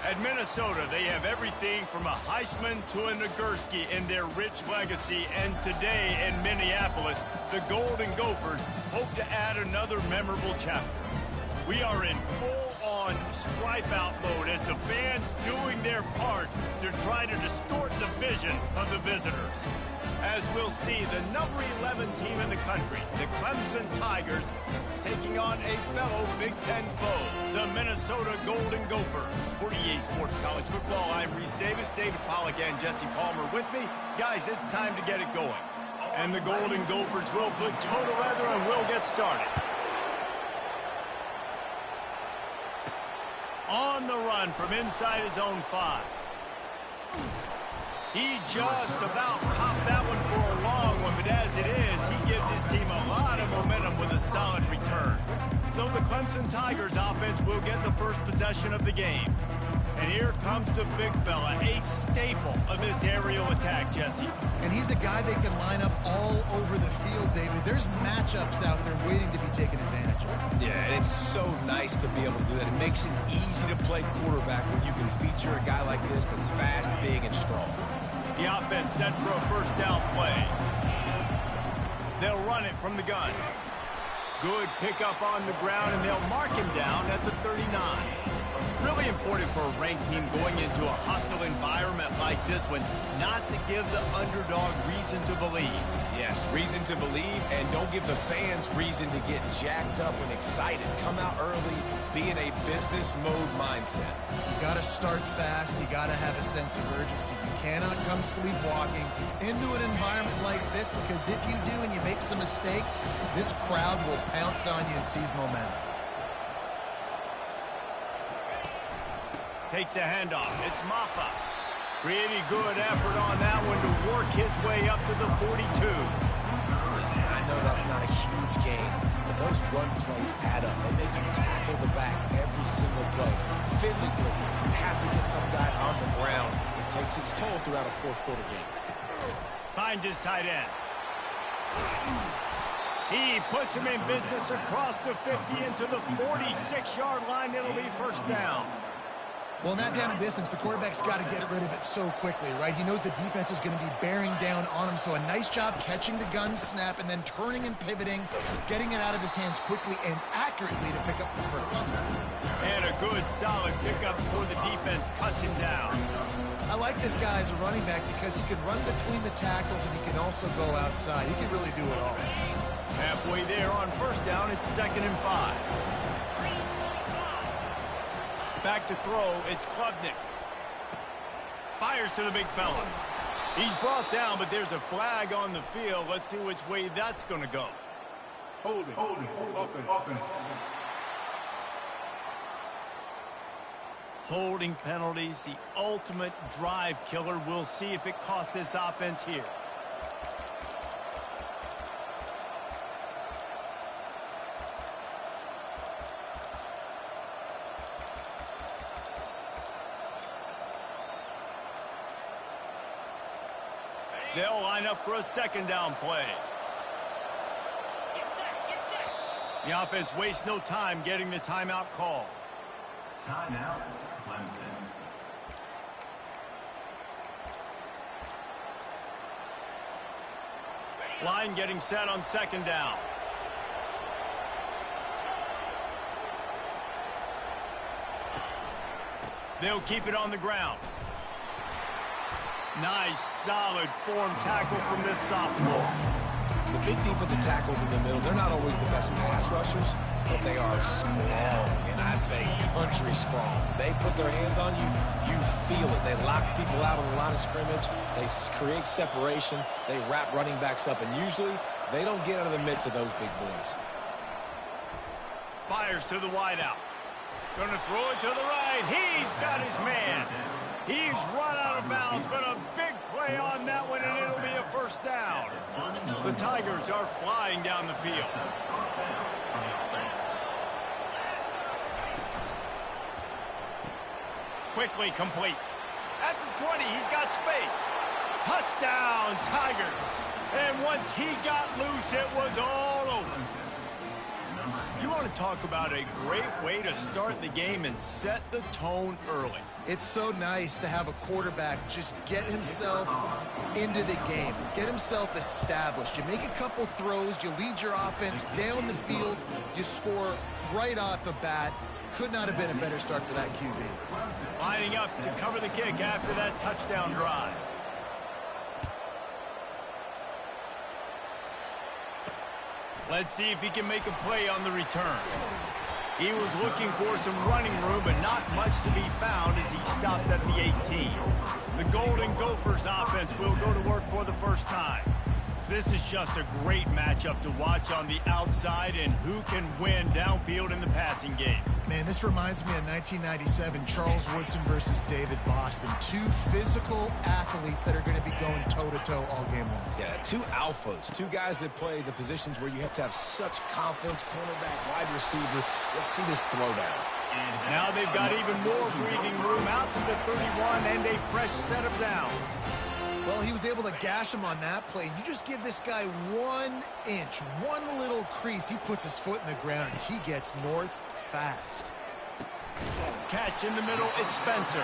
At Minnesota, they have everything from a Heisman to a Nagurski in their rich legacy, and today in Minneapolis, the Golden Gophers hope to add another memorable chapter. We are in full-on stripe-out mode as the fans doing their part to try to distort the vision of the visitors. As we'll see, the number 11 team in the country, the Clemson Tigers, taking on a fellow Big Ten foe, the Minnesota Golden Gophers. For EA Sports College Football, I'm Reese Davis, David Pollack, and Jesse Palmer with me. Guys, it's time to get it going. And the Golden Gophers will put toe to leather and we'll get started. On the run from inside his own 5. He just about popped that one for a long one, but as it is, he gives his team a lot of momentum with a solid return. So the Clemson Tigers offense will get the first possession of the game. And here comes the big fella, a staple of this aerial attack, Jesse. And he's a guy they can line up all over the field, David. There's matchups out there waiting to be taken advantage of. Yeah, and it's so nice to be able to do that. It makes it easy to play quarterback when you can feature a guy like this that's fast, big, and strong. The offense set for a first down play. They'll run it from the gun. Good pickup on the ground, and they'll mark him down at the 39. Really important for a ranked team going into a hostile environment like this one, not to give the underdog reason to believe. Yes, reason to believe, and don't give the fans reason to get jacked up and excited. Come out early, be in a business mode mindset. You got to start fast. You got to have a sense of urgency. You cannot come sleepwalking into an environment like this, because if you do and you make some mistakes, this crowd will pounce on you and seize momentum. Takes a handoff. It's Maffa. Pretty good effort on that one to work his way up to the 42. Listen, I know that's not a huge gain, but those run plays add up. They make you tackle the back every single play. Physically, you have to get some guy on the ground. It takes its toll throughout a fourth quarter game. Finds his tight end. He puts him in business across the 50 into the 46-yard line. It'll be first down. Well, not down in distance, the quarterback's got to get rid of it so quickly, right? He knows the defense is going to be bearing down on him, so a nice job catching the gun snap and then turning and pivoting, getting it out of his hands quickly and accurately to pick up the first. And a good, solid pickup before the defense cuts him down. I like this guy as a running back because he can run between the tackles and he can also go outside. He can really do it all. Halfway there on first down, it's 2nd and 5. Back to throw, it's Klubnik. Fires to the big fella. He's brought down, but there's a flag on the field. Let's see which way that's going to go. Holding, offense. Holding penalties, the ultimate drive killer. We'll see if it costs this offense here. They'll line up for a 2nd down play. The offense wastes no time getting the timeout call. Timeout, Clemson. Line getting set on 2nd down. They'll keep it on the ground. Nice, solid form tackle from this sophomore. The big defensive tackles in the middle, they're not always the best pass rushers, but they are strong, and I say country strong. They put their hands on you, you feel it. They lock people out on the line of scrimmage. They create separation. They wrap running backs up, and usually they don't get out of the midst of those big boys. Fires to the wideout. Gonna throw it to the right. He's got his man. He's run out of bounds, but a big play on that one, and it'll be a first down. The Tigers are flying down the field. Quickly complete. At the 20, he's got space. Touchdown, Tigers. And once he got loose, it was all over. You want want to talk about a great way to start the game and set the tone early. It's so nice to have a quarterback just get himself into the game, get himself established. You make a couple throws, you lead your offense down the field, you score right off the bat. Could not have been a better start for that QB. Lining up to cover the kick after that touchdown drive. Let's see if he can make a play on the return. He was looking for some running room, but not much to be found as he stopped at the 18. The Golden Gophers offense will go to work for the first time. This is just a great matchup to watch on the outside and who can win downfield in the passing game. Man, this reminds me of 1997, Charles Woodson versus David Boston. Two physical athletes that are going to be going toe-to-toe all game long. Yeah, two alphas, two guys that play the positions where you have to have such confidence, cornerback, wide receiver. Let's see this throwdown. Now they've got even more breathing room out to the 31 and a fresh set of downs. Well, he was able to gash him on that play. You just give this guy 1 inch, one little crease. He puts his foot in the ground. He gets north fast. Catch in the middle, it's Spencer.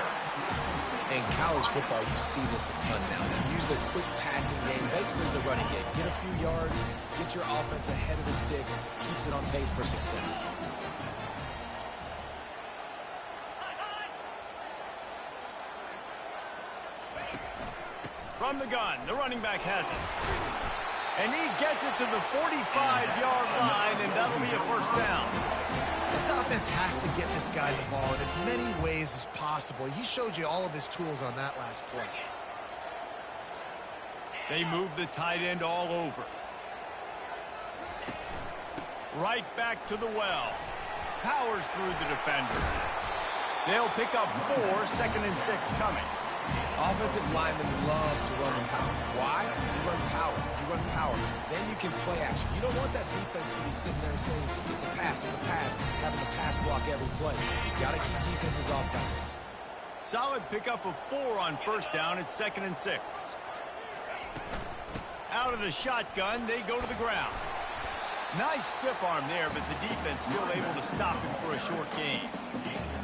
In college football, you see this a ton now. They use a quick passing game, basically as the running game. Get a few yards, get your offense ahead of the sticks, keeps it on pace for success. From the gun, the running back has it. And he gets it to the 45-yard line, and that'll be a first down. This offense has to get this guy the ball in as many ways as possible. He showed you all of his tools on that last play. They move the tight end all over. Right back to the well. Powers through the defender. They'll pick up 4, 2nd and 6 coming. Offensive linemen love to run the power. Why? You run power. You run power. Then you can play action. You don't want that defense to be sitting there saying, it's a pass, having to pass block every play. You got to keep defenses off balance. Solid pickup of 4 on first down. It's 2nd and 6. Out of the shotgun, they go to the ground. Nice stiff arm there, but the defense still able to stop him for a short gain.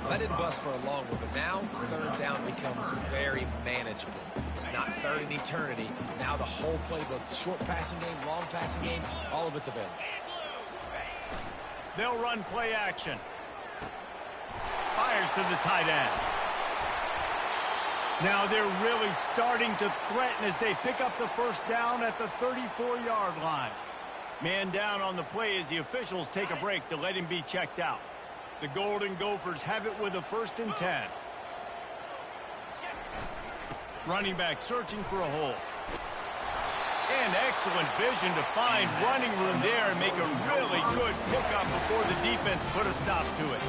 Let it bust for a long one, but now 3rd down becomes very manageable. It's not 3rd in eternity. Now the whole playbook, short passing game, long passing game, all of it's available. They'll run play action. Fires to the tight end. Now they're really starting to threaten as they pick up the first down at the 34-yard line. Man down on the play as the officials take a break to let him be checked out. The Golden Gophers have it with a 1st and 10. Running back searching for a hole. And excellent vision to find running room there and make a really good pickup before the defense put a stop to it.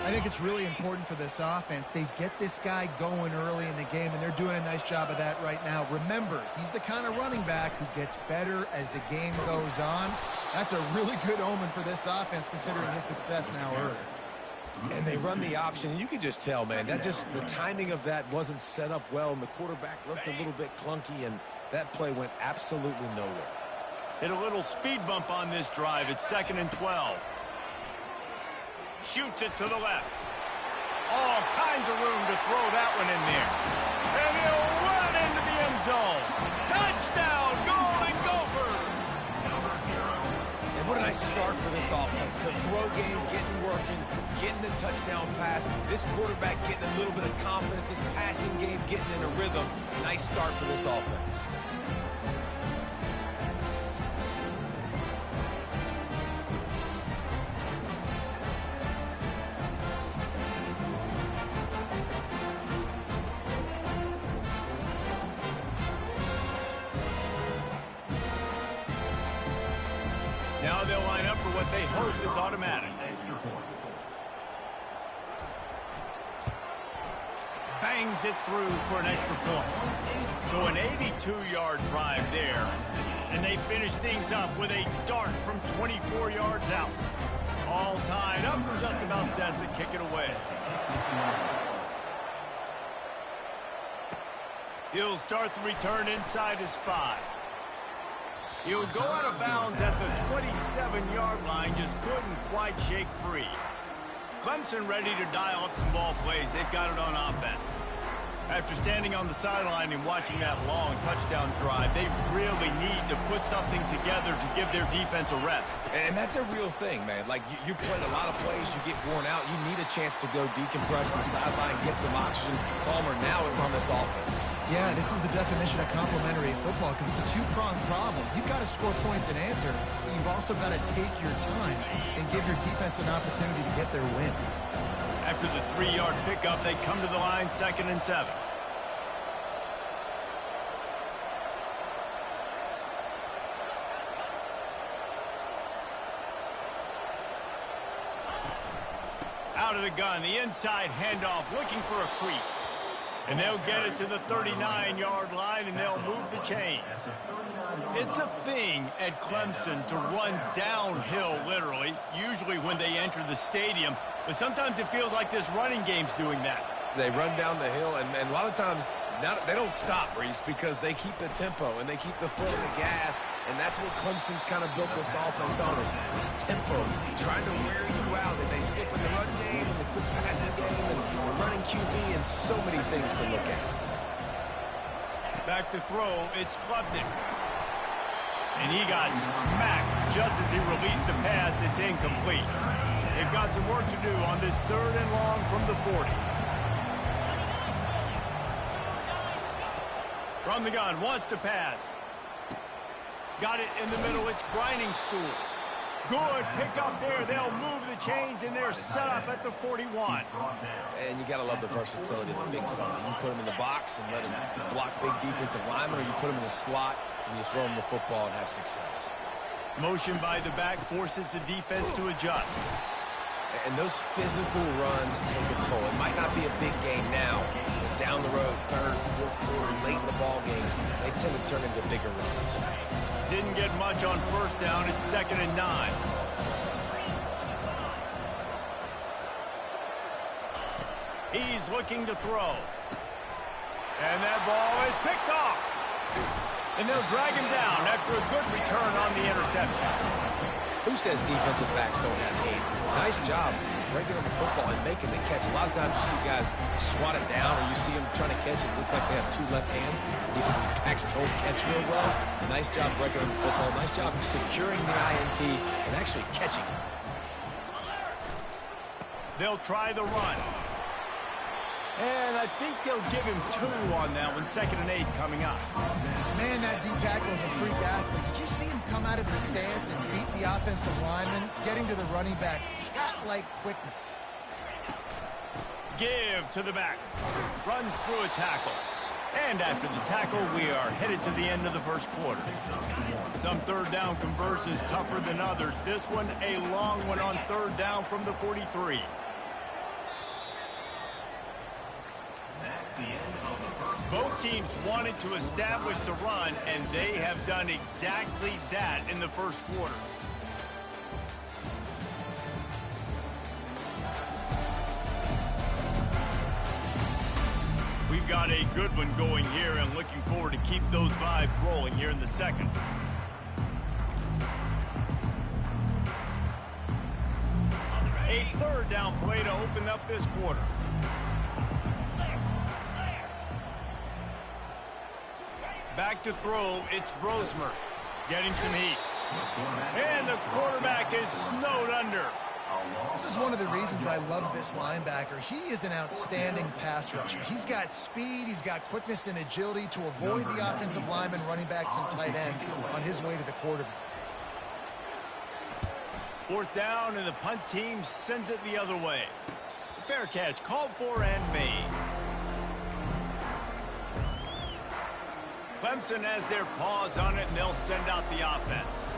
I think it's really important for this offense. They get this guy going early in the game, and they're doing a nice job of that right now. Remember, he's the kind of running back who gets better as the game goes on. That's a really good omen for this offense, considering his success now early. And they run the option, and you can just tell, man, the timing of that wasn't set up well, and the quarterback looked a little bit clunky, and that play went absolutely nowhere. Hit a little speed bump on this drive. It's 2nd and 12. Shoots it to the left. All kinds of room to throw that one in there. And he'll run into the end zone. Touchdown, Golden Gophers! And what a nice start for this offense. The throw game getting working, getting the touchdown pass. This quarterback getting a little bit of confidence. This passing game getting in a rhythm. Nice start for this offense. Now they'll line up for what they hope is automatic. Bangs it through for an extra point. So an 82-yard drive there. And they finish things up with a dart from 24 yards out. All tied up, just about set to kick it away. He'll start the return inside his 5. He'll go out of bounds at the 27-yard line, just couldn't quite shake free. Clemson ready to dial up some ball plays. They've got it on offense. After standing on the sideline and watching that long touchdown drive, they really need to put something together to give their defense a rest. And that's a real thing, man. Like, you played a lot of plays, you get worn out, you need a chance to go decompress on the sideline, get some oxygen. Palmer, now it's on this offense. Yeah, this is the definition of complementary football because it's a two-pronged problem. You've got to score points and answer, but you've also got to take your time and give your defense an opportunity to get their win. After the 3-yard pickup, they come to the line 2nd and 7. Out of the gun, the inside handoff, looking for a crease. And they'll get it to the 39-yard line, and they'll move the chains. It's a thing at Clemson to run downhill, literally, usually when they enter the stadium. But sometimes it feels like this running game's doing that. They run down the hill, and a lot of times they don't stop, Reese, because they keep the tempo and they keep the foot on the gas, and that's what Clemson's kind of built this offense on, is this tempo, trying to wear you out. And they slip in the run game and the quick passing game and the running QB and so many things to look at. Back to throw, it's Clemson. And he got smacked just as he released the pass. It's incomplete. They've got some work to do on this 3rd and long from the 40. From the gun, wants to pass. Got it in the middle, it's grinding stool. Good pick up there. They'll move the chains, and they're set up at the 41. And you got to love the versatility of the big fella. You can put him in the box and let him block big defensive linemen, or you put him in the slot and you throw him the football and have success. Motion by the back forces the defense to adjust. And those physical runs take a toll. It might not be a big game now, but down the road, 3rd, 4th quarter, late in the ball games, they tend to turn into bigger runs. Didn't get much on 1st down. It's 2nd and 9. He's looking to throw. And that ball is picked off. And they'll drag him down after a good return on the interception. Who says defensive backs don't have hands? Nice job breaking on the football and making the catch. A lot of times you see guys swat it down, or you see them trying to catch it. It looks like they have 2 left hands. Defensive backs don't catch real well. Nice job breaking on the football. Nice job securing the INT and actually catching it. They'll try the run. And I think they'll give him 2 on that one. 2nd and 8 coming up. Man, that D-tackle is a freak athlete. Did you see him come out of the stance and beat the offensive lineman, getting to the running back? Cat-like quickness. Give to the back. Runs through a tackle. And after the tackle, we are headed to the end of the 1st quarter. Some 3rd down conversions tougher than others. This one, a long one on 3rd down from the 43. Both teams wanted to establish the run, and they have done exactly that in the 1st quarter. We've got a good one going here, and looking forward to keep those vibes rolling here in the 2nd. A 3rd down play to open up this quarter. Back to throw, it's Brosmer getting some heat. And the quarterback is snowed under. This is one of the reasons I love this linebacker. He is an outstanding pass rusher. He's got speed, he's got quickness and agility to avoid the offensive linemen, running backs, and tight ends on his way to the quarterback. 4th down, and the punt team sends it the other way. Fair catch called for and made. Clemson has their paws on it, and they'll send out the offense.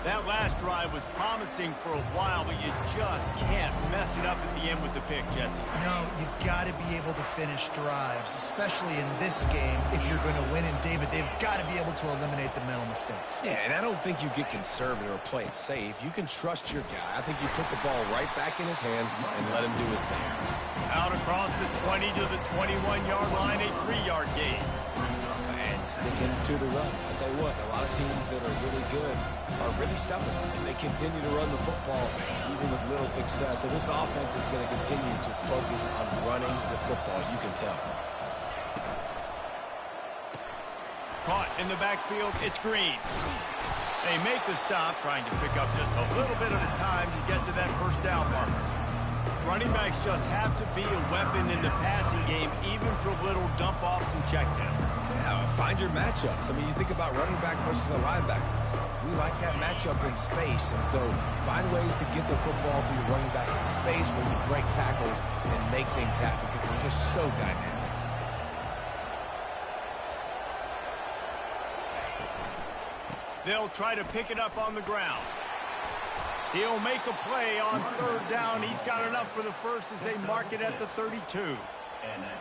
That last drive was promising for a while, but you just can't mess it up at the end with the pick, Jesse. No, you got to be able to finish drives, especially in this game. If you're going to win, and David, they've got to be able to eliminate the mental mistakes. Yeah, and I don't think you get conservative or play it safe. You can trust your guy. I think you put the ball right back in his hands and let him do his thing. Out across the 20 to the 21-yard line, a 3-yard gain. And and sticking to the run. I'll tell you what, a lot of teams that are really good are really stubborn, and they continue to run the football even with little success. So this offense is going to continue to focus on running the football, you can tell. Caught in the backfield, it's Green. They make the stop, trying to pick up just a little bit at a time to get to that first down marker. Running backs just have to be a weapon in the passing game, even for little dump-offs and checkdowns. Yeah, find your matchups. I mean, you think about running back versus a linebacker. We like that matchup in space, and so find ways to get the football to your running back in space where you break tackles and make things happen because they're just so dynamic. They'll try to pick it up on the ground. He'll make a play on third down. He's got enough for the first as they mark it at the 32.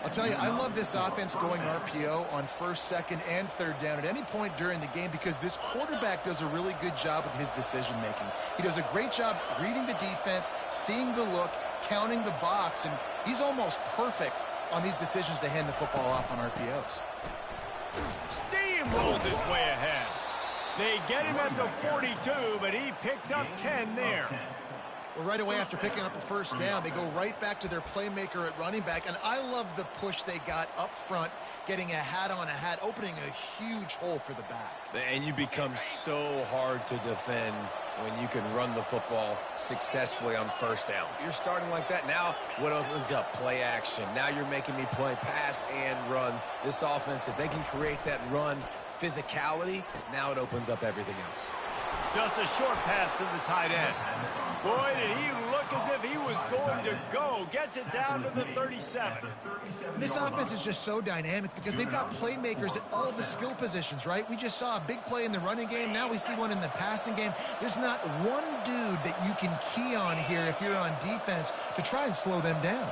I'll tell you, I love this offense going RPO on first, second, and third down at any point during the game because this quarterback does a really good job with his decision-making. He does a great job reading the defense, seeing the look, counting the box, and he's almost perfect on these decisions to hand the football off on RPOs. Steamrolled his way ahead. They get him at the 42, but he picked up 10 there. Well, right away after picking up a first down, they go right back to their playmaker at running back, and I love the push they got up front, getting a hat on a hat, opening a huge hole for the back. And you become so hard to defend when you can run the football successfully on first down. You're starting like that. Now what opens up? Play action. Now you're making me play pass and run. This offense, if they can create that run physicality, now it opens up everything else. Just a short pass to the tight end. Boy, did he look as if he was going to go. Gets it down to the 37. This offense is just so dynamic because they've got playmakers at all the skill positions, right? We just saw a big play in the running game. Now we see one in the passing game. There's not one dude that you can key on here if you're on defense to try and slow them down.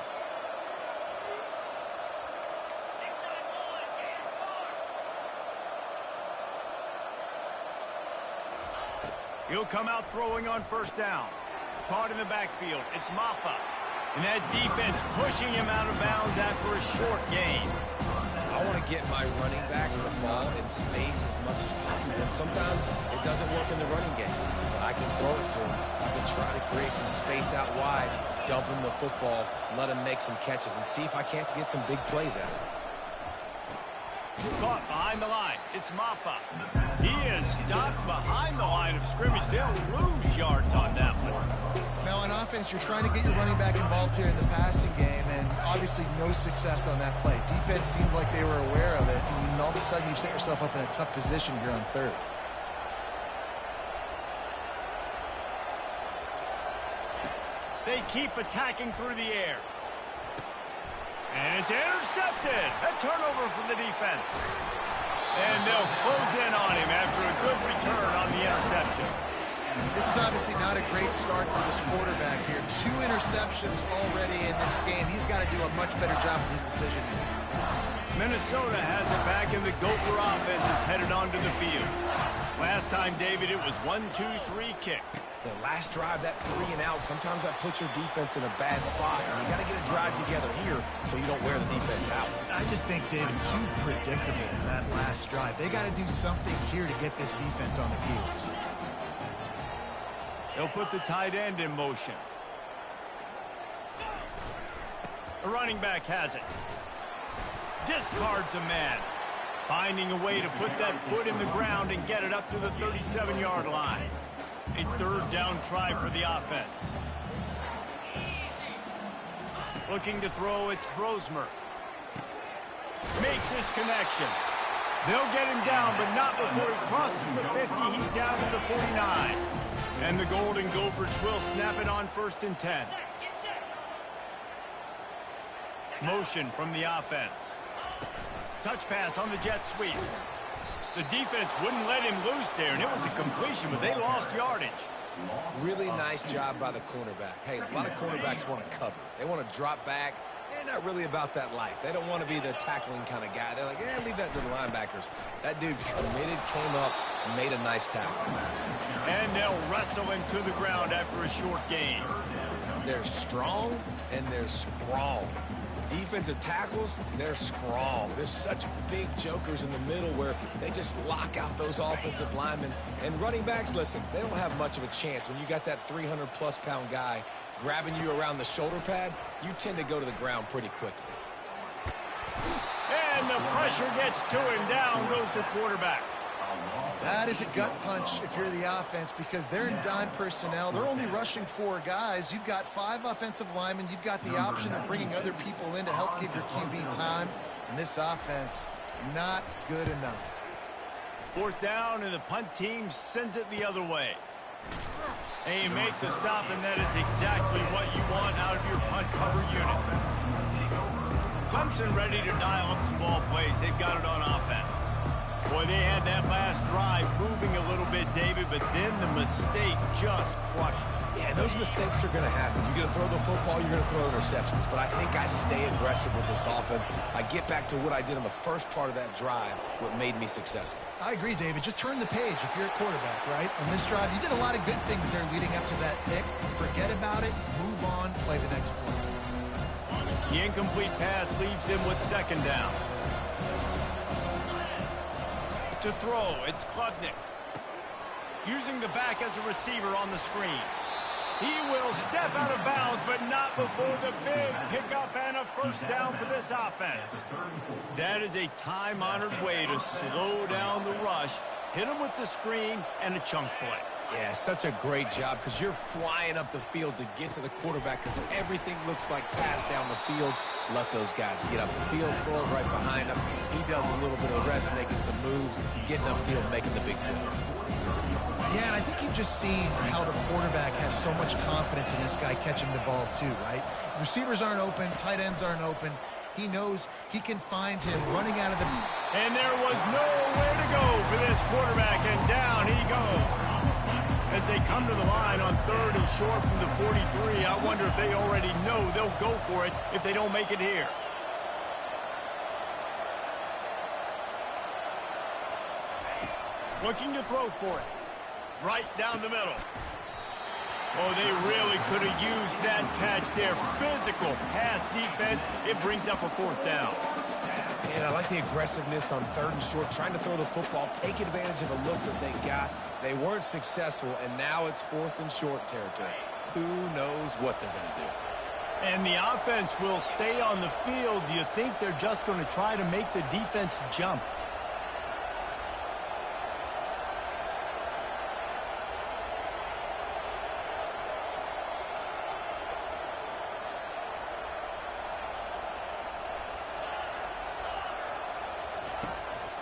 He'll come out throwing on first down. Caught in the backfield. It's Maffa. And that defense pushing him out of bounds after a short gain. I want to get my running backs the ball in space as much as possible. And sometimes it doesn't work in the running game. I can throw it to him. I can try to create some space out wide, dump him the football, let him make some catches, and see if I can't get some big plays out of it. Caught behind the line. It's Maffa. He is stopped behind the line of scrimmage. They'll lose yards on that one. Now on offense, you're trying to get your running back involved here in the passing game, and obviously no success on that play. Defense seemed like they were aware of it, and all of a sudden you've set yourself up in a tough position here on third. They keep attacking through the air. And it's intercepted. A turnover from the defense. And they'll close in on him after a good return on the interception. This is obviously not a great start for this quarterback here. 2 interceptions already in this game. He's got to do a much better job with his decision. Minnesota has it back, and the Gopher offense is headed onto the field. Last time, David, it was 1-2-3 kick. The last drive, that 3 and out, sometimes that puts your defense in a bad spot, and you got to get a drive together here so you don't wear the defense out. I just think, David, too predictable that last drive. They got to do something here to get this defense on the heels. They'll put the tight end in motion. The running back has it. Discards a man. Finding a way to put that foot in the ground and get it up to the 37-yard line. A third down try for the offense. Looking to throw, it's Brosmer. Makes his connection. They'll get him down, but not before he crosses the 50. He's down to the 49. And the Golden Gophers will snap it on 1st and 10. Motion from the offense. Touch pass on the jet sweep. The defense wouldn't let him loose there, and it was a completion, but they lost yardage. Really nice job by the cornerback. Hey, a lot of cornerbacks want to cover. They want to drop back. They're not really about that life. They don't want to be the tackling kind of guy. They're like, leave that to the linebackers. That dude committed, came up, made a nice tackle. And they'll wrestle him to the ground after a short gain. They're strong, and they're strong. Defensive tackles, they're strong. There's such big jokers in the middle where they just lock out those offensive linemen. And running backs, listen, they don't have much of a chance. When you got that 300-plus pound guy grabbing you around the shoulder pad, you tend to go to the ground pretty quickly. And the pressure gets to him. Down goes the quarterback. That is a gut punch if you're the offense because they're in dime personnel. They're only rushing 4 guys. You've got 5 offensive linemen. You've got the option of bringing other people in to help give your QB time. And this offense, not good enough. 4th down, and the punt team sends it the other way. And you make the stop, and that is exactly what you want out of your punt cover unit. Clemson ready to dial up some ball plays. They've got it on offense. Boy, they had that last drive moving a little bit, David, but then the mistake just crushed them. Yeah, those mistakes are going to happen. You're going to throw the football, you're going to throw interceptions. But I think I stay aggressive with this offense. I get back to what I did on the first part of that drive, what made me successful. I agree, David. Just turn the page if you're a quarterback, right? On this drive, you did a lot of good things there leading up to that pick. Forget about it, move on, play the next play. The incomplete pass leaves him with 2nd down. To throw, it's Klubnik. Using the back as a receiver on the screen. He will step out of bounds, but not before the big pickup and a 1st down for this offense. That is a time-honored way to slow down the rush, hit him with the screen, and a chunk play. Yeah, such a great job because you're flying up the field to get to the quarterback because everything looks like pass down the field. Let those guys get up the field, throw it right behind him. He does a little bit of the rest, making some moves, getting upfield, making the big play. Yeah, and I think you've just seen how the quarterback has so much confidence in this guy catching the ball too, right? Receivers aren't open, tight ends aren't open. He knows he can find him running out of the... And there was nowhere to go for this quarterback, and down he goes. As they come to the line on 3rd and short from the 43, I wonder if they already know they'll go for it if they don't make it here. Looking to throw for it. Right down the middle. Oh, they really could have used that catch there. Physical pass defense. It brings up a 4th down. And I like the aggressiveness on 3rd and short, trying to throw the football, take advantage of a look that they got. They weren't successful, and now it's 4th and short territory. Who knows what they're going to do? And the offense will stay on the field. Do you think they're just going to try to make the defense jump?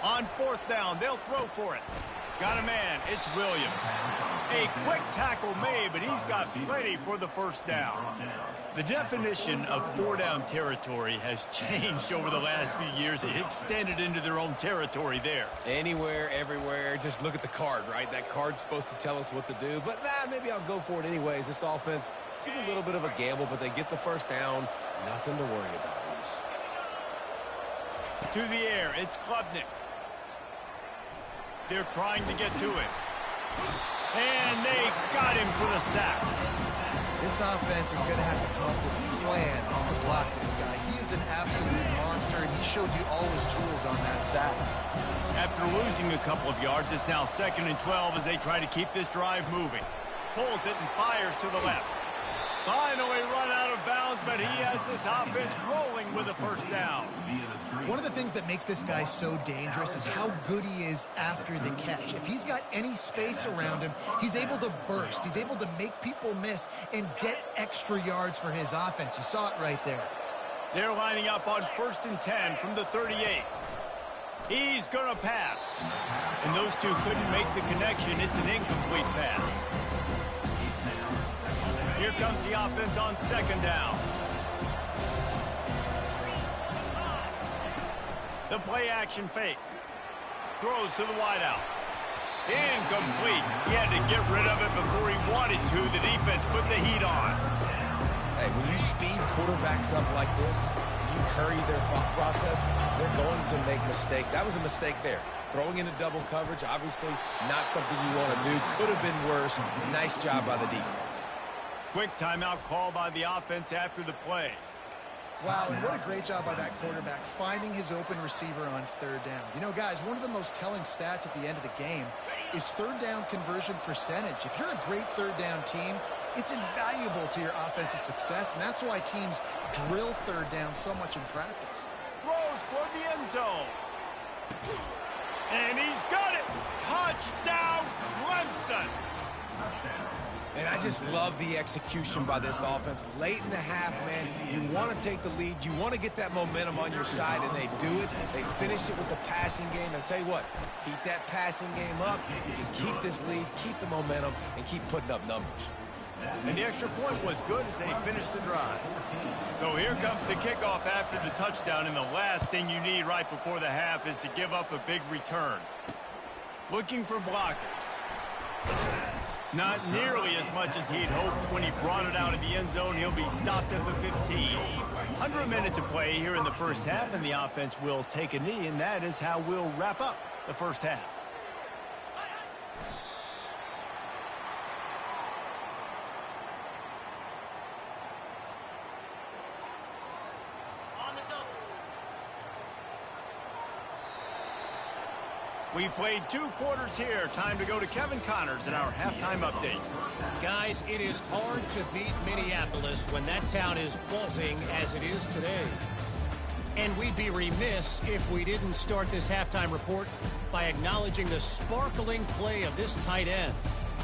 On 4th down, they'll throw for it. Got a man, it's Williams. A quick tackle made, but he's got plenty for the 1st down. The definition of 4-down territory has changed over the last few years. It extended into their own territory there. Anywhere, everywhere, just look at the card, right? That card's supposed to tell us what to do, but maybe I'll go for it anyways. This offense took a little bit of a gamble, but they get the 1st down. Nothing to worry about, Reese. To the air, it's Klubnik. They're trying to get to him. And they got him for the sack. This offense is going to have to come up with a plan to block this guy. He is an absolute monster, and he showed you all his tools on that sack. After losing a couple of yards, it's now 2nd and 12 as they try to keep this drive moving. Pulls it and fires to the left. Finally run out of bounds, but he has this offense rolling with a 1st down. One of the things that makes this guy so dangerous is how good he is after the catch. If he's got any space around him, he's able to burst. He's able to make people miss and get extra yards for his offense. You saw it right there. They're lining up on 1st and 10 from the 38. He's going to pass. And those two couldn't make the connection. It's an incomplete pass. Here comes the offense on 2nd down. The play action fake. Throws to the wideout. Incomplete. He had to get rid of it before he wanted to. The defense put the heat on. Hey, when you speed quarterbacks up like this, you hurry their thought process, they're going to make mistakes. That was a mistake there. Throwing into double coverage, obviously not something you want to do. Could have been worse. Nice job by the defense. Quick timeout call by the offense after the play. Wow, and what a great job by that quarterback, finding his open receiver on third down. You know, guys, one of the most telling stats at the end of the game is third down conversion percentage. If you're a great third down team, it's invaluable to your offensive success, and that's why teams drill third down so much in practice. Throws toward the end zone. And he's got it. Touchdown, Clemson. And I just love the execution by this offense. Late in the half, man, you want to take the lead. You want to get that momentum on your side, and they do it. They finish it with the passing game. And I'll tell you what, keep that passing game up. You can keep this lead, keep the momentum, and keep putting up numbers. And the extra point was good as they finished the drive. So here comes the kickoff after the touchdown, and the last thing you need right before the half is to give up a big return. Looking for blockers. Not nearly as much as he'd hoped when he brought it out of the end zone. He'll be stopped at the 15. Under a minute to play here in the first half, and the offense will take a knee, and that is how we'll wrap up the first half. We played 2 quarters here. Time to go to Kevin Connors in our halftime update. Guys, it is hard to beat Minneapolis when that town is buzzing as it is today. And we'd be remiss if we didn't start this halftime report by acknowledging the sparkling play of this tight end.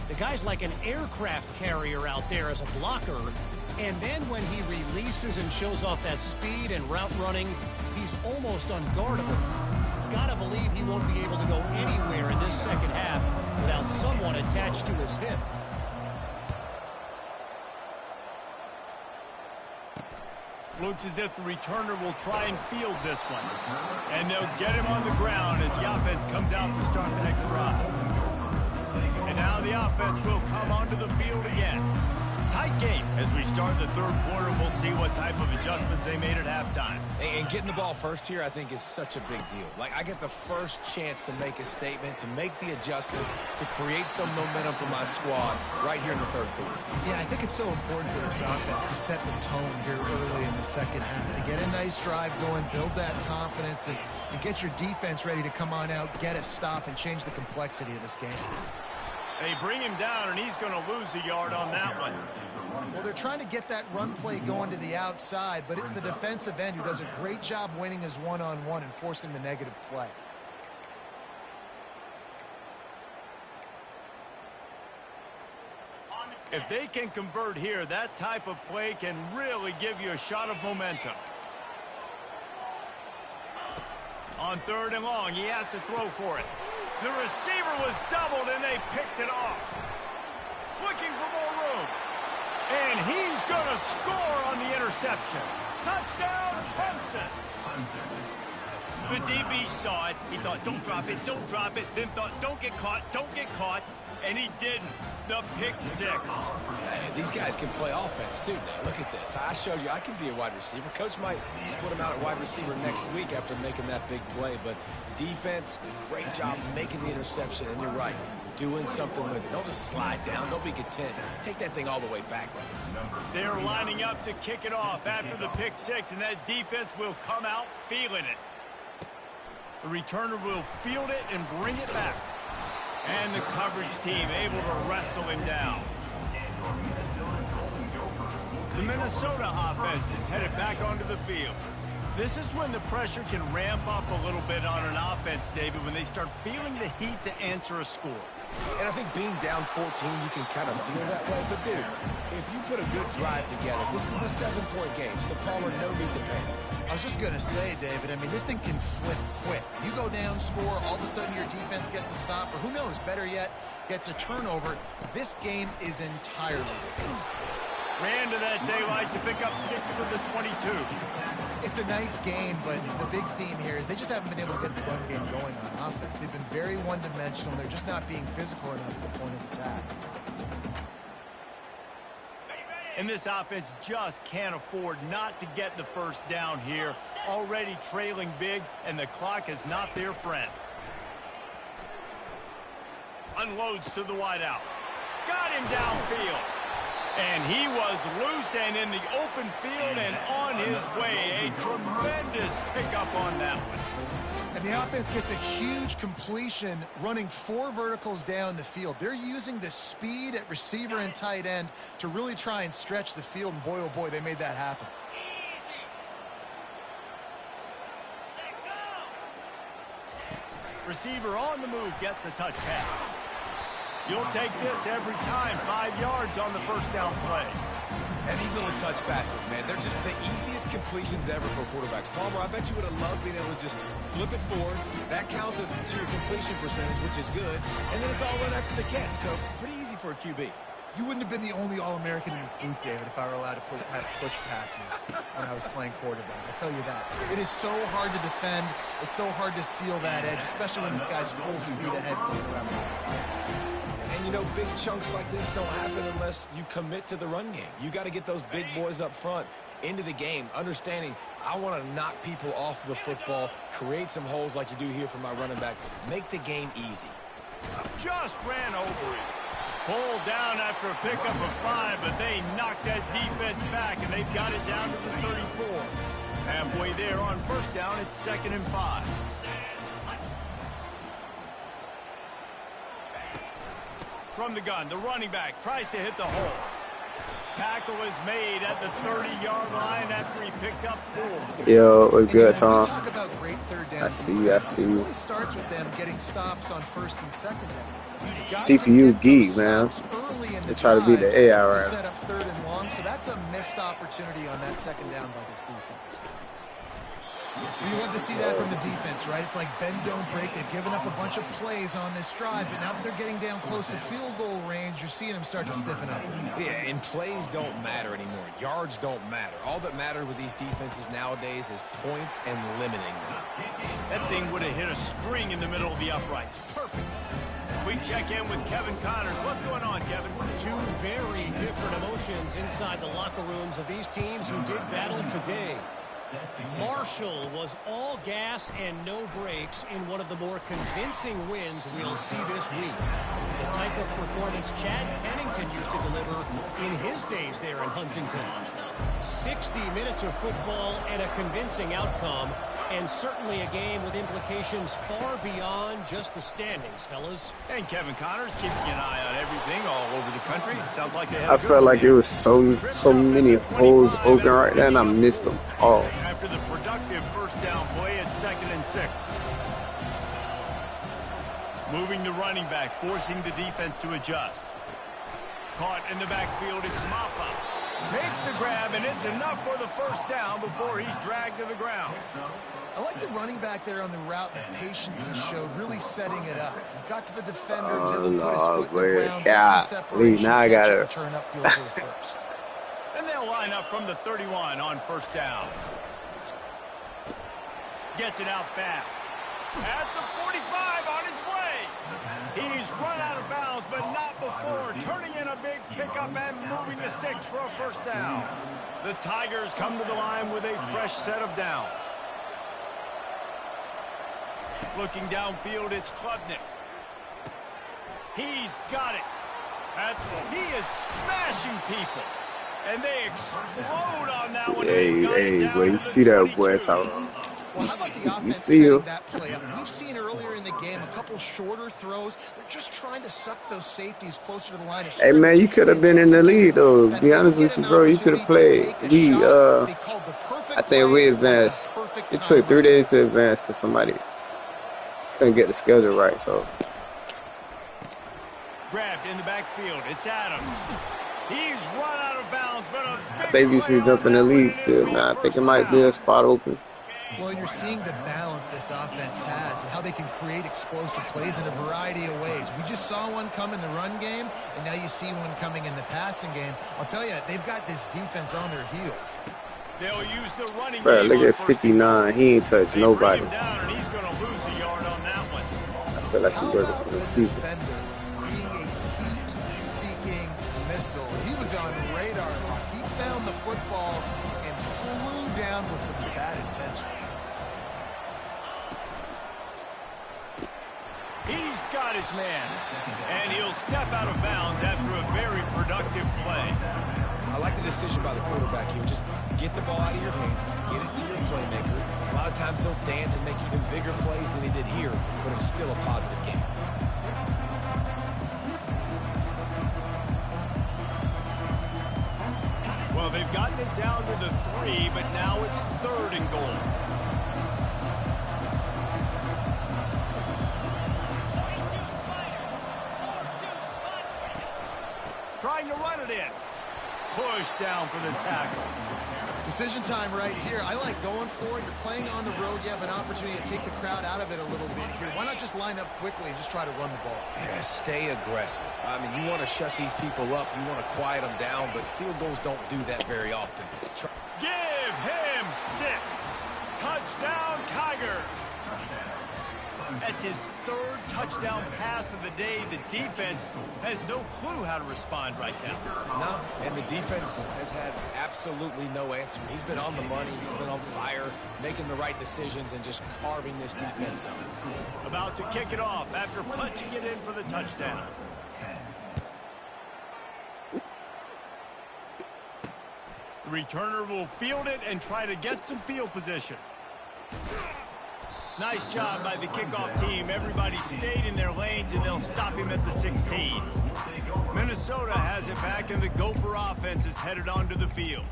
The guy's like an aircraft carrier out there as a blocker. And then when he releases and shows off that speed and route running, he's almost unguardable. Gotta believe he won't be able to go anywhere in this second half without someone attached to his hip. Looks as if the returner will try and field this one. And they'll get him on the ground as the offense comes out to start the next drive. And now the offense will come onto the field again. Tight game as we start the third quarter. We'll see what type of adjustments they made at halftime. And getting the ball first here, I think, is such a big deal. Like, I get the first chance to make a statement, to make the adjustments, to create some momentum for my squad right here in the third quarter. Yeah, I think it's so important for this offense to set the tone here early in the second half, to get a nice drive going, build that confidence, and get your defense ready to come on out, get a stop, and change the complexity of this game. They bring him down, and he's going to lose a yard on that one. Well, they're trying to get that run play going to the outside, but it's the defensive end who does a great job winning his one-on-one and forcing the negative play. If they can convert here, that type of play can really give you a shot of momentum. On third and long, he has to throw for it. The receiver was doubled, and they picked it off. Looking for more room. And he's going to score on the interception. Touchdown, Clemson. The DB saw it. He thought, don't drop it, don't drop it. Then thought, don't get caught. And he didn't. The pick six. Hey, these guys can play offense, too, now. Look at this. I showed you I can be a wide receiver. Coach might split him out at wide receiver next week after making that big play. But defense, great job making the interception. And you're right, doing something with it. Don't just slide down. Don't be content. Take that thing all the way back. They're lining up to kick it off after the pick six, and that defense will come out feeling it. The returner will field it and bring it back. And the coverage team able to wrestle him down. The Minnesota offense is headed back onto the field. This is when the pressure can ramp up a little bit on an offense, David, when they start feeling the heat to answer a score. And I think being down 14, you can kind of feel that way. But, dude, if you put a good drive together, this is a 7-point game, so Palmer, no need to panic. I was just going to say, David, I mean, this thing can flip quick. You go down, score, all of a sudden your defense gets a stop, or who knows, better yet, gets a turnover. This game is entirely different. Ran to that daylight to pick up 6 to the 22. It's a nice game, but the big theme here is they just haven't been able to get the run game going on offense. They've been very one-dimensional. They're just not being physical enough at the point of attack. And this offense just can't afford not to get the first down here. Already trailing big, and the clock is not their friend. Unloads to the wideout. Got him downfield. And he was loose and in the open field and on his way. A tremendous pickup on that one. And the offense gets a huge completion running 4 verticals down the field. They're using the speed at receiver and tight end to really try and stretch the field, and boy, oh boy, they made that happen. Receiver on the move gets the touch pass. You'll take this every time. 5 yards on the first down play. And these little touch passes, man, they're just the easiest completions ever for quarterbacks. Palmer, I bet you would have loved being able to just flip it forward. That counts as to your completion percentage, which is good. And then it's all run after the catch, so pretty easy for a QB. You wouldn't have been the only All-American in this booth, David, if I were allowed to have push passes when I was playing quarterback. I'll tell you that. It is so hard to defend. It's so hard to seal that edge, especially when this guy's full speed ahead going around the outside. And, you know, big chunks like this don't happen unless you commit to the run game. You got to get those big boys up front into the game, understanding I want to knock people off the football, create some holes like you do here for my running back, make the game easy. Just ran over it. Pulled down after a pickup of 5, but they knocked that defense back, and they've got it down to the 34. Halfway there on first down, it's 2nd and 5. From the gun, the running back tries to hit the hole. Tackle is made at the 30-yard line after he picked up 4. Yo, what's good, Tom? Talk about great third down. I see you. It really starts with them getting stops on 1st and 2nd down. CPU geek, man. They try to beat the AI right. Set up 3rd and long, so that's a missed opportunity on that 2nd down by this defense. You love to see that from the defense, right? It's like bend, don't break. They've given up a bunch of plays on this drive, but now that they're getting down close to field goal range, you're seeing them start to stiffen up. Yeah, and plays don't matter anymore. Yards don't matter. All that matters with these defenses nowadays is points and limiting them. That thing would have hit a string in the middle of the uprights. Perfect. We check in with Kevin Connors. What's going on, Kevin? 2 very different emotions inside the locker rooms of these teams who did battle today. Marshall was all gas and no brakes in one of the more convincing wins we'll see this week. The type of performance Chad Pennington used to deliver in his days there in Huntington. 60 minutes of football and a convincing outcome, and certainly a game with implications far beyond just the standings, fellas. And Kevin Connors keeping an eye on everything all over the country. Sounds like they have I felt like it was so many holes open right there, and I missed them all. After the productive first down play, it's 2nd and 6. Moving the running back, forcing the defense to adjust. Caught in the backfield, it's Maffa. Makes the grab, and it's enough for the first down before he's dragged to the ground. I like the running back there on the route, the patience he showed, really setting it up. He got to the defender, was able to put his foot in the ground, get some separation, now I got to turn upfield for the first. And they'll line up from the 31 on first down. Gets it out fast. At the 45 on his way. He's run out of bounds, but not before turning in a big pickup and moving the sticks for a first down. The Tigers come to the line with a fresh set of downs. Looking downfield, it's Klubnik. He's got it. He is smashing people. And they explode on that one. Hey, boy, you see that boy talking. Well, how about the offense see setting him. that play up? We've seen earlier in the game a couple shorter throws. They're just trying to suck those safeties closer to the line of Hey, man, you could have been in the lead, though. To be honest with you, bro, you could have played. I think we advanced. It took 3 days to advance because somebody couldn't get the schedule right, so. Grabbed in the backfield. It's Adams. He's run out of bounds, but a big I think you should jump in the league still, man. I think it might be a spot open. Well, you're seeing the balance this offense has and how they can create explosive plays in a variety of ways. We just saw one come in the run game, and now you see one coming in the passing game. I'll tell you, they've got this defense on their heels. They'll use the running Bro, game look on at first 59. He ain't touched nobody. Bring him down, and he's going to lose a yard on that one. I feel like he How working about for the the people. defender being a heat-seeking missile? He was on radar lock. He found the football and flew down with some bad intentions. He's got his man, and he'll step out of bounds after a very productive play. decision by the quarterback here. Just get the ball out of your hands, get it to your playmaker. A lot of times he'll dance and make even bigger plays than he did here, but it was still a positive game. Well, they've gotten it down to the 3, but now it's 3rd and goal. Trying to run it in. Push down for the tackle. Decision time right here. I like going for it. You're playing on the road. You have an opportunity to take the crowd out of it a little bit here. Why not just line up quickly and just try to run the ball? Yeah, stay aggressive. I mean, you want to shut these people up. You want to quiet them down, but field goals don't do that very often. Give him 6. Touchdown, Tiger. That's his 3rd touchdown pass of the day. The defense has no clue how to respond right now. No, and the defense has had absolutely no answer. He's been on the money. He's been on fire, making the right decisions and just carving this defense up. About to kick it off after punching it in for the touchdown. The returner will field it and try to get some field position. Nice job by the kickoff team. Everybody stayed in their lanes, and they'll stop him at the 16. Minnesota has it back, and the Gopher offense is headed onto the field.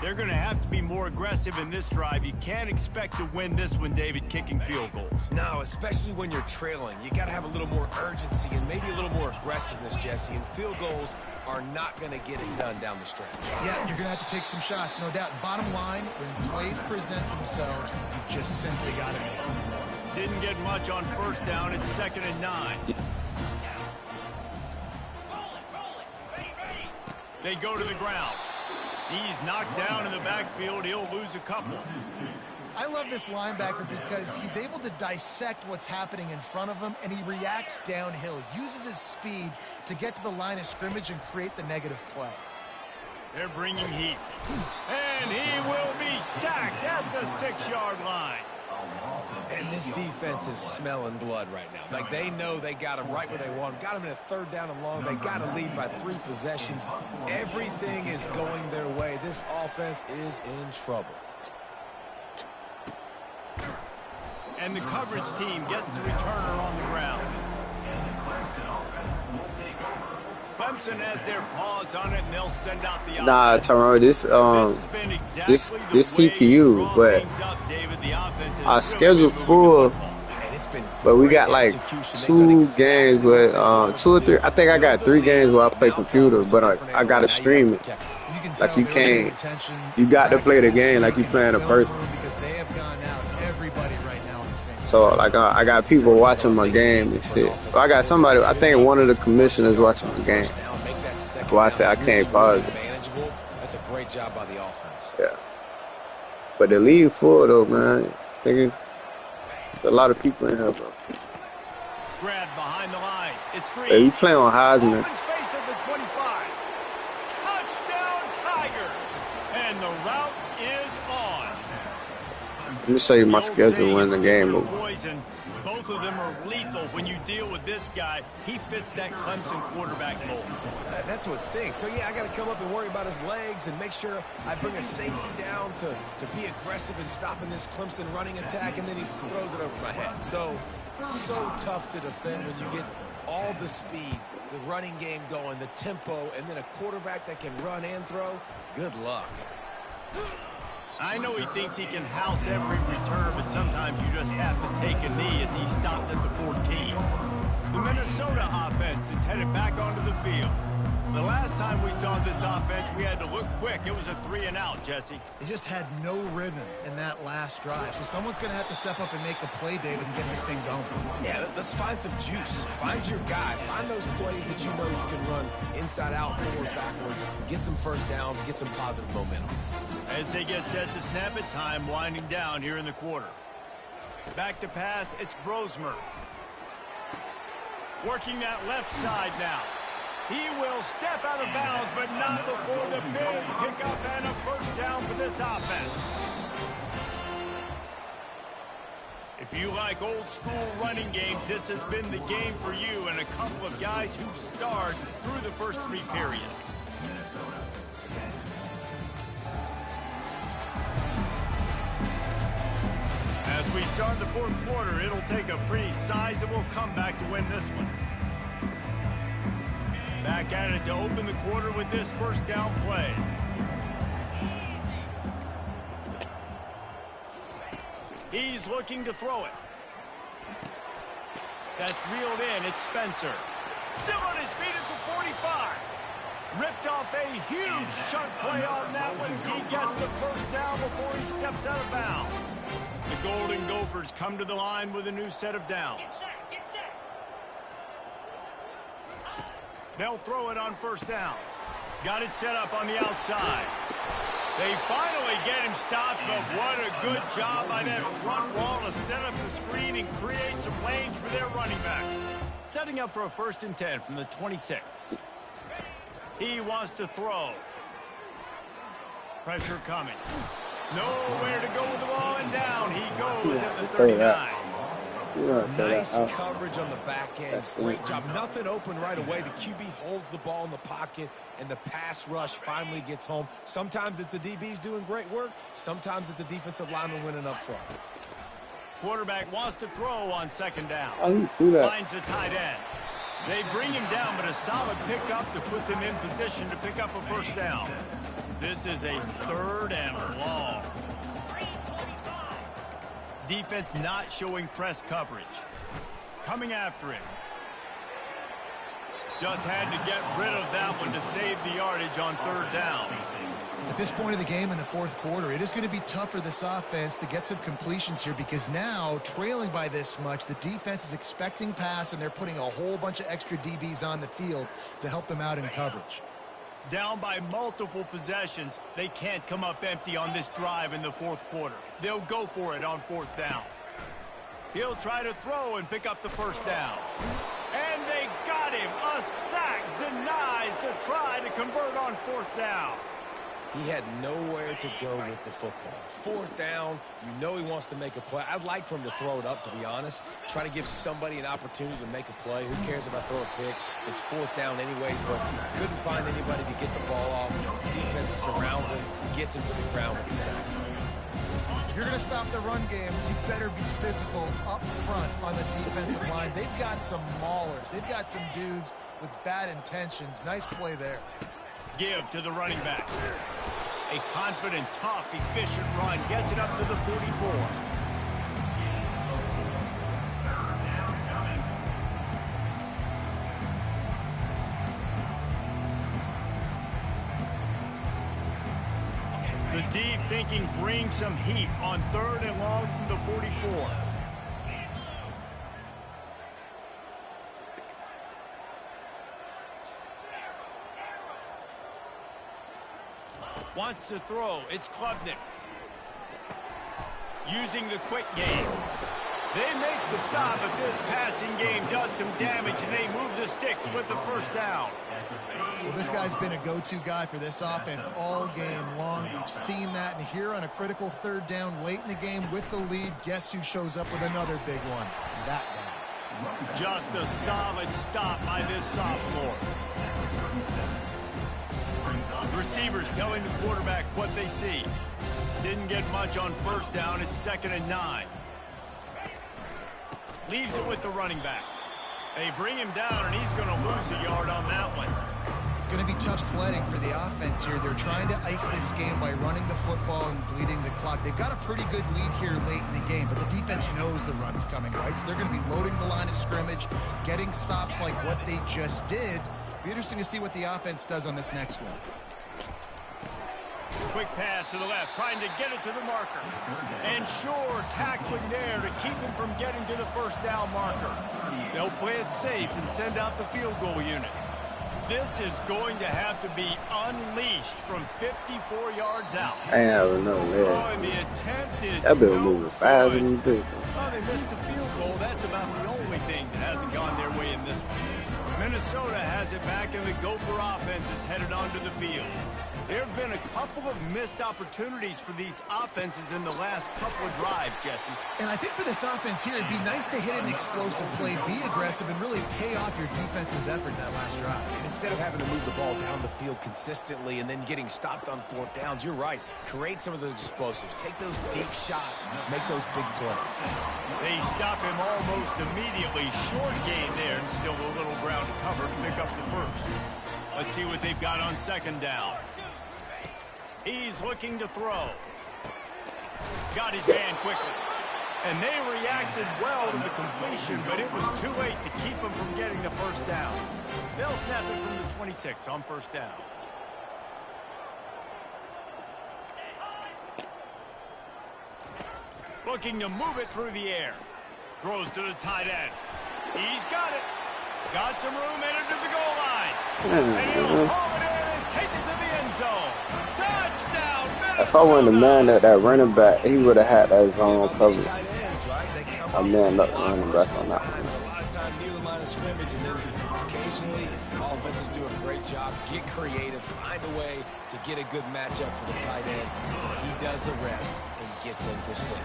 They're going to have to be more aggressive in this drive. You can't expect to win this one, David, kicking field goals. No, especially when you're trailing. You got to have a little more urgency and maybe a little more aggressiveness, Jesse. And field goals are not going to get it done down the stretch. Yeah, you're going to have to take some shots, no doubt. Bottom line, when plays present themselves, you just simply got to make them. Didn't get much on 1st down. It's 2nd and 9. They go to the ground. He's knocked down in the backfield. He'll lose a couple. I love this linebacker because he's able to dissect what's happening in front of him, and he reacts downhill, uses his speed to get to the line of scrimmage and create the negative play. They're bringing heat. And he will be sacked at the 6-yard line. And this defense is smelling blood right now. Like, they know they got him right where they want him. Got him in a 3rd down and long. They got to lead by 3 possessions. Everything is going their way. This offense is in trouble. And the coverage team gets the returner on the ground. Clemson has their paws on it, and they'll send out the Nah, Tyrone, this CPU, but our schedule full. But we got like 2 games with 2 or 3. I think I got 3 games where I play computer, but I gotta stream it. Like you can't. You got to play the game like you playing a person. So like I got people watching my game and shit. But I got somebody. I think one of the commissioners watching my game. Well, I said I can't pause it. That's a great job by the offense. Yeah. But the league full though, man. I think it's a lot of people in here, bro. Grab behind the line. It's Green. Hey, you play on Heisman. Open space at the 25. Touchdown, Tiger. And the route is on. Let me show you my schedule when the game moves. Poison. Both of them are lethal. When you deal with this guy, he fits that Clemson quarterback mold. That's what stinks. So, yeah, I got to come up and worry about his legs and make sure I bring a safety down to be aggressive in stopping this Clemson running attack, and then he throws it over my head. So tough to defend when you get all the speed, the running game going, the tempo, and then a quarterback that can run and throw. Good luck. I know he thinks he can house every return, but sometimes you just have to take a knee as he stopped at the 14. The Minnesota offense is headed back onto the field. The last time we saw this offense, we had to look quick. It was a 3-and-out, Jesse. They just had no rhythm in that last drive. So someone's going to have to step up and make a play, David, and get this thing going. Yeah, let's find some juice. Find your guy. Find those plays that you know you can run inside out, forward, backwards. Get some 1st downs. Get some positive momentum. As they get set to snap it, time winding down here in the quarter. Back to pass, it's Brosmer. Working that left side now. He will step out of bounds, but not before the big pickup and a 1st down for this offense. If you like old school running games, this has been the game for you, and a couple of guys who starred through the first 3 periods. start the fourth quarter. It'll take a pretty sizable comeback to win this one. Back at it to open the quarter with this first down play. He's looking to throw it. That's reeled in. It's Spencer. Still on his feet at the 45. Ripped off a huge chunk play on that one as he gets the first down before he steps out of bounds. The Golden Gophers come to the line with a new set of downs. They'll throw it on first down. Got it set up on the outside. They finally get him stopped, but what a good job by that front wall to set up the screen and create some lanes for their running back. Setting up for a 1st and 10 from the 26. He wants to throw. Pressure coming. Nowhere to go with the ball, and down he goes at the 39. Nice coverage on the back end. Great job. Nothing open right away. The QB holds the ball in the pocket, and the pass rush finally gets home. Sometimes it's the DBs doing great work. Sometimes it's the defensive lineman winning up front. Quarterback wants to throw on 2nd down. Finds the tight end. They bring him down, but a solid pickup to put them in position to pick up a 1st down. This is a 3rd and long. Defense not showing press coverage. Coming after him. Just had to get rid of that one to save the yardage on 3rd down. At this point of the game in the 4th quarter, it is going to be tough for this offense to get some completions here because now, trailing by this much, the defense is expecting pass, and they're putting a whole bunch of extra DBs on the field to help them out in coverage. Down by multiple possessions, they can't come up empty on this drive in the 4th quarter. They'll go for it on 4th down. He'll try to throw and pick up the 1st down. And they got him. A sack denies to try to convert on 4th down. He had nowhere to go with the football. 4th down, you know he wants to make a play. I'd like for him to throw it up, to be honest. Try to give somebody an opportunity to make a play. Who cares if I throw a pick? It's 4th down anyways, but couldn't find anybody to get the ball off. Defense surrounds him, gets him to the ground with a sack. If you're going to stop the run game, you better be physical up front on the defensive line. They've got some maulers. They've got some dudes with bad intentions. Nice play there. Give to the running back. A confident, tough, efficient run gets it up to the 44. The deep thinking brings some heat on 3rd and long from the 44. Wants to throw. It's Klubnik. Using the quick game. They make the stop, but this passing game does some damage, and they move the sticks with the 1st down. Well, this guy's been a go-to guy for this offense all game long. We've seen that, and here on a critical 3rd down late in the game with the lead, guess who shows up with another big one? That guy. Just a solid stop by this sophomore. Receivers telling the quarterback what they see. Didn't get much on 1st down. It's 2nd and 9. Leaves it with the running back. They bring him down, and he's going to lose a yard on that one. It's going to be tough sledding for the offense here. They're trying to ice this game by running the football and bleeding the clock. They've got a pretty good lead here late in the game, but the defense knows the run's coming, right? So they're going to be loading the line of scrimmage, getting stops like what they just did. Be interesting to see what the offense does on this next one. Quick pass to the left, trying to get it to the marker. And sure, tackling there to keep him from getting to the 1st down marker. They'll play it safe and send out the field goal unit. This is going to have to be unleashed from 54 yards out. I don't know, man. Oh, and the attempt is that bill moving faster than you think. Well, they missed the field goal. That's about the only thing that hasn't gone their way in this one. Minnesota has it back, and the Gopher offense is headed onto the field. There have been a couple of missed opportunities for these offenses in the last couple of drives, Jesse. And I think for this offense here, it'd be nice to hit an explosive play, be aggressive, and really pay off your defense's effort that last drive. And instead of having to move the ball down the field consistently and then getting stopped on fourth downs, you're right. Create some of those explosives. Take those deep shots. Make those big plays. They stop him almost immediately. Short gain there, and still a little ground to cover to pick up the first. Let's see what they've got on second down. He's looking to throw. Got his man quickly. And they reacted well to the completion, but it was too late to keep him from getting the first down. They'll snap it from the 26 on first down. Looking to move it through the air. Throws to the tight end. He's got it. Got some room, headed to the goal line. And he'll haul it in and take it to the end zone. Touchdown, Minnesota! If I wasn't a man at that running back, he would have had that zone covered. I man up the running back on that one. A lot of time near the line of scrimmage, and then occasionally offenses do a great job. Get creative, find a way to get a good matchup for the tight end. He does the rest and gets in for 6.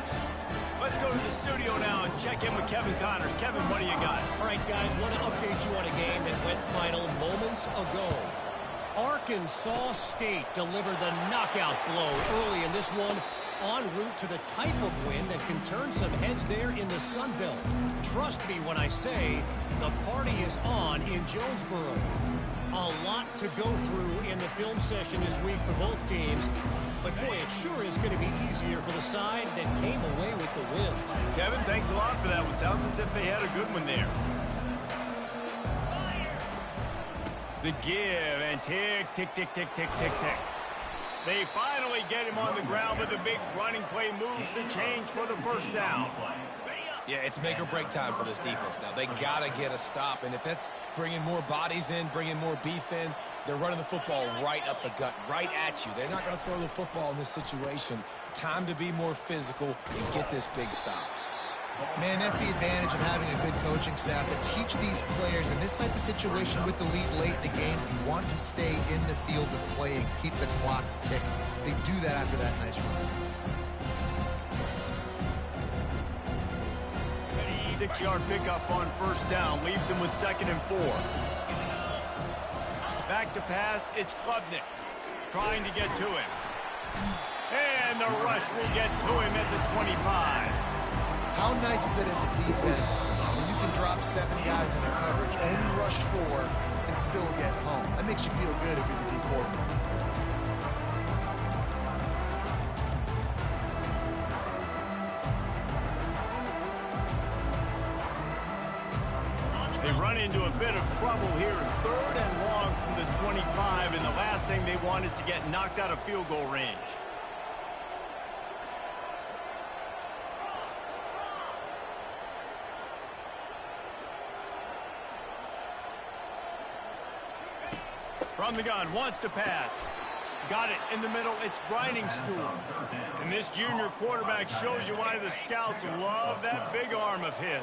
Let's go to the studio now and check in with Kevin Connors. Kevin, what do you got? All right, guys, want to update you on a game that went final moments ago. Arkansas State delivered the knockout blow early in this one, en route to the type of win that can turn some heads there in the Sun Belt. Trust me when I say the party is on in Jonesboro. A lot to go through in the film session this week for both teams, but boy, it sure is going to be easier for the side that came away with the win. Kevin, thanks a lot for that one. Sounds as if they had a good one there. The give and tick, tick, tick, tick, tick, tick, tick. They finally get him on the ground with a big running play, moves the change for the first down. Yeah, it's make or break time for this defense now. They got to get a stop, and if that's bringing more bodies in, bringing more beef in, they're running the football right up the gut, right at you. They're not going to throw the football in this situation. Time to be more physical and get this big stop. Man, that's the advantage of having a good coaching staff that teach these players in this type of situation with the lead late in the game. You want to stay in the field of play and keep the clock ticking. They do that after that nice run. 6-yard pickup on first down leaves them with 2nd and 4. Back to pass, it's Klubnik trying to get to him. And the rush will get to him at the 25. How nice is it as a defense when you can drop 7 guys into coverage, only rush 4, and still get home? That makes you feel good if you're the D coordinator. They run into a bit of trouble here in 3rd and long from the 25, and the last thing they want is to get knocked out of field goal range. From the gun, wants to pass. Got it in the middle. It's grinding stool. And this junior quarterback shows you why the scouts love that big arm of his.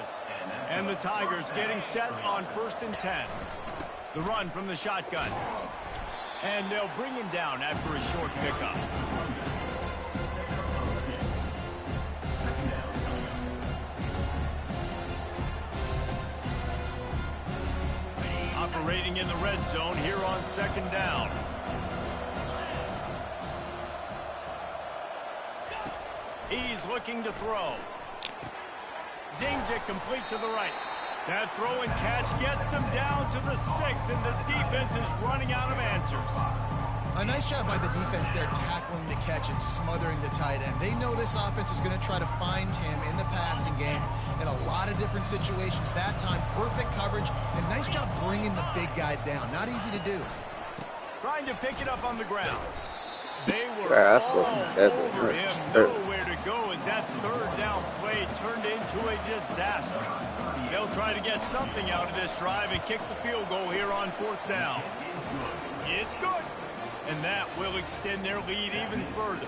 And the Tigers getting set on 1st and 10. The run from the shotgun. And they'll bring him down after a short pickup. Operating in the red zone here on 2nd down. He's looking to throw. Zings it complete to the right. That throw and catch gets them down to the 6, and the defense is running out of answers. A nice job by the defense there tackling the catch and smothering the tight end. They know this offense is going to try to find him in the passing game in a lot of different situations. That time, perfect coverage, and nice job bringing the big guy down. Not easy to do. Trying to pick it up on the ground. They were all over him. Nowhere to go as that 3rd down play turned into a disaster. They'll try to get something out of this drive and kick the field goal here on 4th down. It's good. And that will extend their lead even further.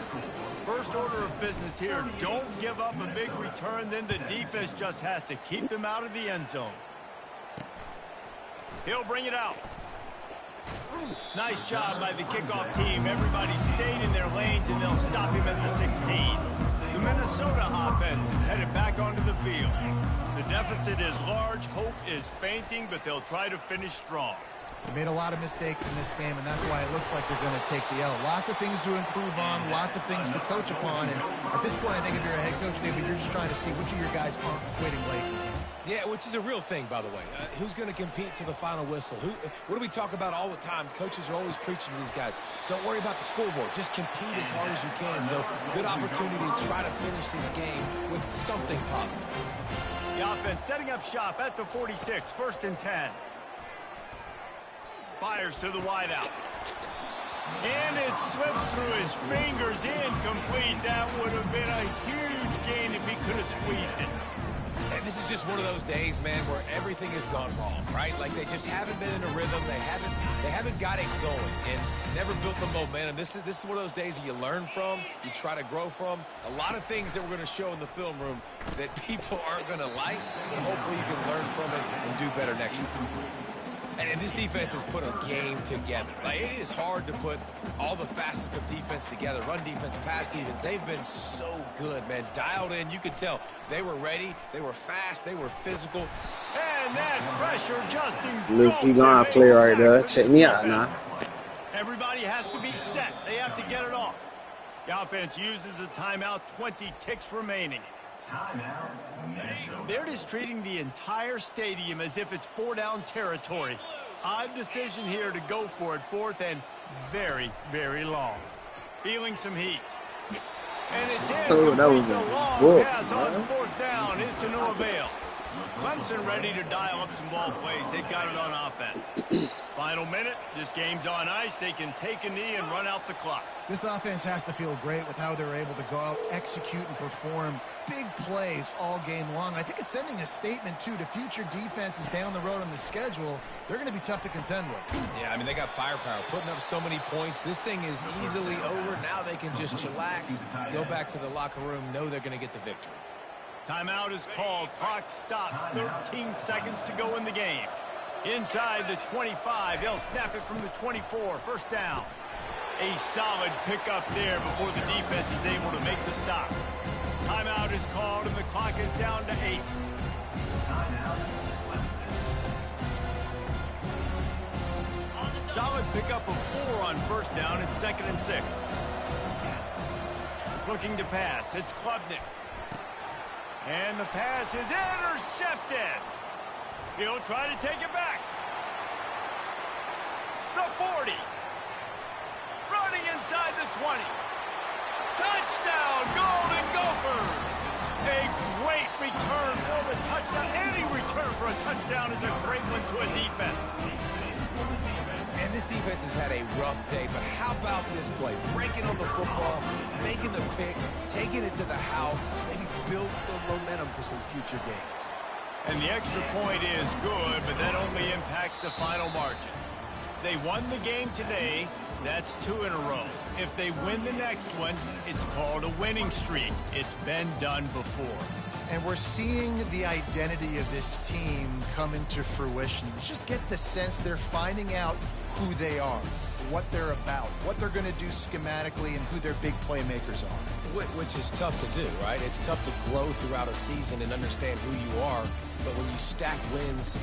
First order of business here, don't give up a big return, then the defense just has to keep them out of the end zone. He'll bring it out. Nice job by the kickoff team. Everybody stayed in their lanes, and they'll stop him at the 16. The Minnesota offense is headed back onto the field. The deficit is large. Hope is fainting, but they'll try to finish strong. They made a lot of mistakes in this game, and that's why it looks like they're going to take the L. Lots of things to improve on, lots of things to coach upon, and at this point, I think if you're a head coach, David, you're just trying to see which of your guys aren't quitting lately. Yeah, which is a real thing, by the way. Who's going to compete to the final whistle? What do we talk about all the time? Coaches are always preaching to these guys. Don't worry about the scoreboard. Just compete as hard as you can. So, good opportunity to try to finish this game with something positive. The offense setting up shop at the 46, 1st and 10. Fires to the wideout. And it slips through his fingers, incomplete. That would have been a huge gain if he could have squeezed it. And this is just one of those days, man, where everything has gone wrong, right? Like they just haven't been in a rhythm. They haven't got it going and never built the momentum. This is one of those days that you learn from, you try to grow from. A lot of things that we're going to show in the film room that people aren't going to like, but hopefully you can learn from it and do better next time. And this defense has put a game together. Like, it is hard to put all the facets of defense together. Run defense, pass defense. They've been so good, man. Dialed in. You could tell they were ready. They were fast. They were physical. And that pressure just Look, you gonna play right there. Check me out now. Everybody has to be set. They have to get it off. The offense uses a timeout. 20 ticks remaining. They're just treating the entire stadium as if it's 4-down territory. Odd decision here to go for it, 4th and very, very long. Feeling some heat. And it's in. Oh, that was the long good, pass on 4th down is to no avail. Clemson ready to dial up some ball plays. They've got it on offense. Final minute. This game's on ice. They can take a knee and run out the clock. This offense has to feel great with how they're able to go out, execute, and perform big plays all game long. I think it's sending a statement, too, to future defenses down the road on the schedule. They're going to be tough to contend with. Yeah, I mean, they got firepower, putting up so many points. This thing is easily over. Now they can just chillax, go back to the locker room, know they're going to get the victory. Timeout is called. Clock stops. 13 seconds to go in the game. Inside the 25. They'll snap it from the 24. 1st down. A solid pickup there before the defense is able to make the stop. Timeout is called, and the clock is down to 8. Solid pickup of 4 on 1st down. It's 2nd and 6. Looking to pass. It's Klubnik. And the pass is intercepted. He'll try to take it back. The 40. Running inside the 20. Touchdown, Golden Gophers. A great return for the touchdown. Any return for a touchdown is a great one to a defense. And this defense has had a rough day, but how about this play? Breaking on the football, making the pick, taking it to the house, maybe build some momentum for some future games. And the extra point is good, but that only impacts the final margin. They won the game today. That's 2 in a row. If they win the next one, it's called a winning streak. It's been done before. And we're seeing the identity of this team come into fruition. You just get the sense they're finding out who they are, what they're about, what they're going to do schematically, and who their big playmakers are. Which is tough to do, right? It's tough to grow throughout a season and understand who you are. But when you stack wins,